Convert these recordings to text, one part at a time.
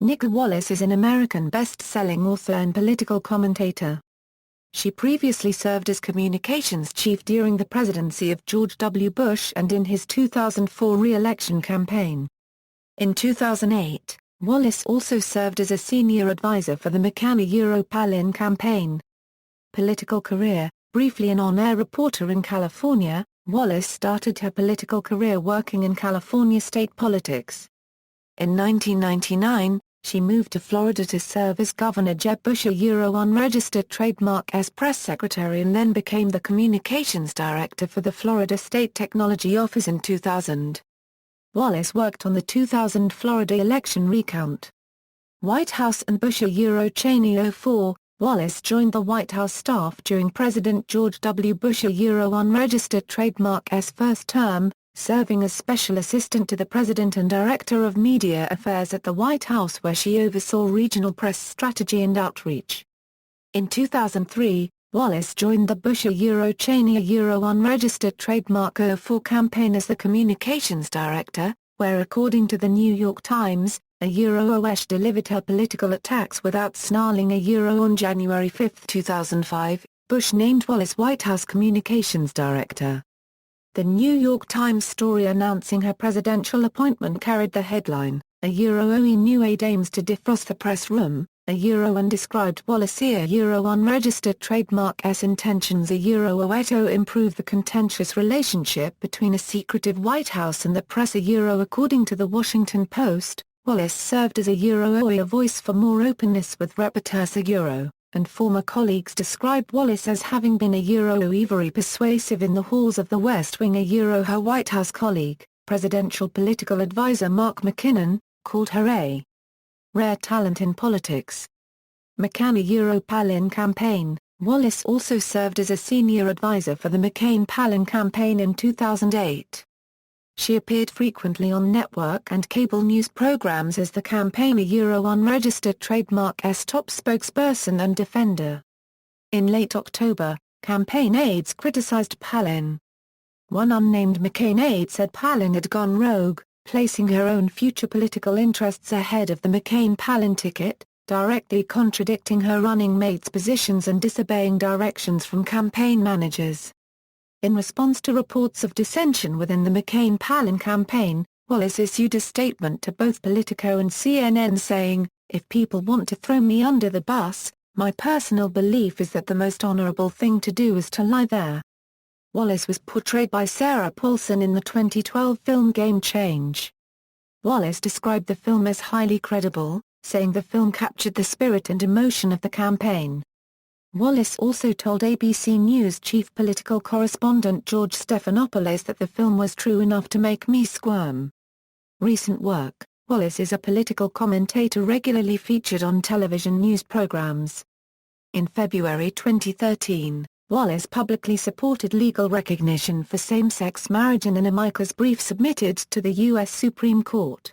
Nicolle Wallace is an American best-selling author and political commentator. She previously served as communications chief during the presidency of George W. Bush and in his 2004 re-election campaign. In 2008, Wallace also served as a senior advisor for the McCain-Palin campaign. Political career: briefly an on-air reporter in California, Wallace started her political career working in California state politics. In 1999, she moved to Florida to serve as Governor Jeb Bush's unregistered trademark's press secretary and then became the communications director for the Florida State Technology Office in 2000. Wallace worked on the 2000 Florida election recount. White House and Bush-Cheney 04, Wallace joined the White House staff during President George W. Bush's unregistered trademark's first term, serving as special assistant to the president and director of media affairs at the White House where she oversaw regional press strategy and outreach. In 2003, Wallace joined the Bush-Cheney unregistered trademark 04 campaign as the communications director, where according to the New York Times, Wallace delivered her political attacks without snarling. On January 5, 2005, Bush named Wallace White House communications director. The New York Times story announcing her presidential appointment carried the headline, "OE new aide aims to defrost the press room," and described Wallace's unregistered trademark's intentions to improve the contentious relationship between a secretive White House and the press. According to the Washington Post, Wallace served as a voice for more openness with rapporteurs and former colleagues described Wallace as having been very persuasive in the halls of the West Wing. Her White House colleague, presidential political advisor Mark McKinnon, called her a rare talent in politics. McCain-Palin campaign: Wallace also served as a senior advisor for the McCain-Palin campaign in 2008. She appeared frequently on network and cable news programs as the campaign unregistered trademark's top spokesperson and defender. In late October, campaign aides criticized Palin. One unnamed McCain aide said Palin had gone rogue, placing her own future political interests ahead of the McCain-Palin ticket, directly contradicting her running mate's positions and disobeying directions from campaign managers. In response to reports of dissension within the McCain-Palin campaign, Wallace issued a statement to both Politico and CNN saying, "If people want to throw me under the bus, my personal belief is that the most honorable thing to do is to lie there." Wallace was portrayed by Sarah Paulson in the 2012 film Game Change. Wallace described the film as highly credible, saying the film captured the spirit and emotion of the campaign. Wallace also told ABC News chief political correspondent George Stephanopoulos that the film was true enough to make me squirm. Recent work: Wallace is a political commentator regularly featured on television news programs. In February 2013, Wallace publicly supported legal recognition for same-sex marriage in an amicus brief submitted to the U.S. Supreme Court.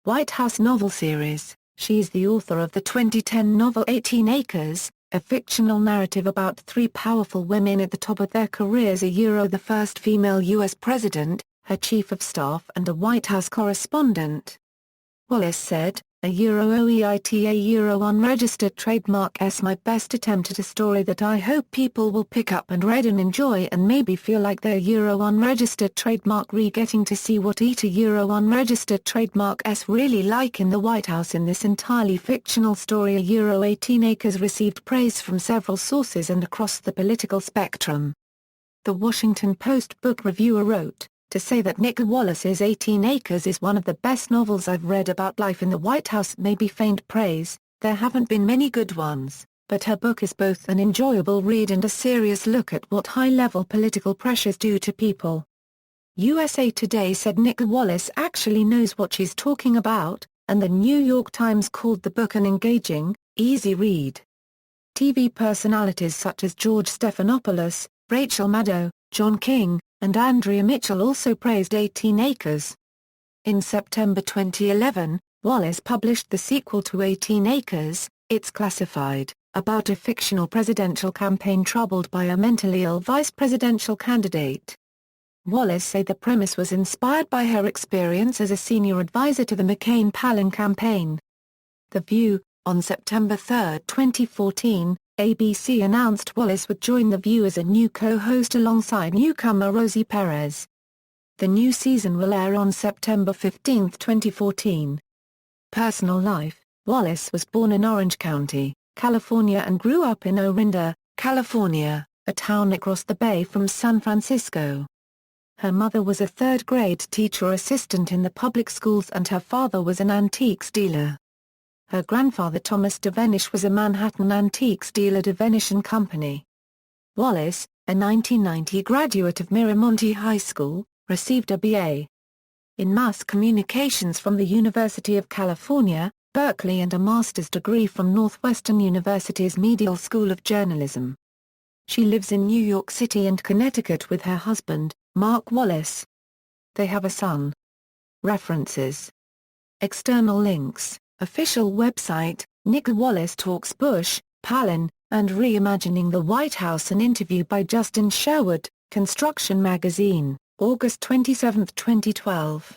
White House novel series: she is the author of the 2010 novel 18 Acres, a fictional narrative about three powerful women at the top of their careers. The first female U.S. president, her chief of staff and a White House correspondent. Wallace said, unregistered trademark's my best attempt at a story that I hope people will pick up and read and enjoy and maybe feel like they're unregistered trademark getting to see what unregistered trademark's really like in the White House in this entirely fictional story. 18 Acres received praise from several sources and across the political spectrum. The Washington Post book reviewer wrote, "To say that Nicolle Wallace's 18 Acres is one of the best novels I've read about life in the White House may be faint praise, there haven't been many good ones, but her book is both an enjoyable read and a serious look at what high-level political pressures do to people." USA Today said Nicolle Wallace actually knows what she's talking about, and the New York Times called the book an engaging, easy read. TV personalities such as George Stephanopoulos, Rachel Maddow, John King, and Andrea Mitchell also praised 18 Acres. In September 2011, Wallace published the sequel to 18 Acres, It's Classified, about a fictional presidential campaign troubled by a mentally ill vice presidential candidate. Wallace said the premise was inspired by her experience as a senior advisor to the McCain-Palin campaign. The View. On September 3, 2014, ABC announced Wallace would join The View as a new co-host alongside newcomer Rosie Perez. The new season will air on September 15, 2014. Personal life. Wallace was born in Orange County, California and grew up in Orinda, California, a town across the bay from San Francisco. Her mother was a third-grade teacher assistant in the public schools and her father was an antiques dealer. Her grandfather Thomas Devenish was a Manhattan antiques dealer. Devenish and Company. Wallace, a 1990 graduate of Miramonte High School, received a B.A. in Mass Communications from the University of California, Berkeley and a master's degree from Northwestern University's Medill School of Journalism. She lives in New York City and Connecticut with her husband, Mark Wallace. They have a son. References. External links. Official website, Nicolle Wallace talks Bush, Palin, and Reimagining the White House. An interview by Justin Sherwood, Construction Magazine, August 27, 2012.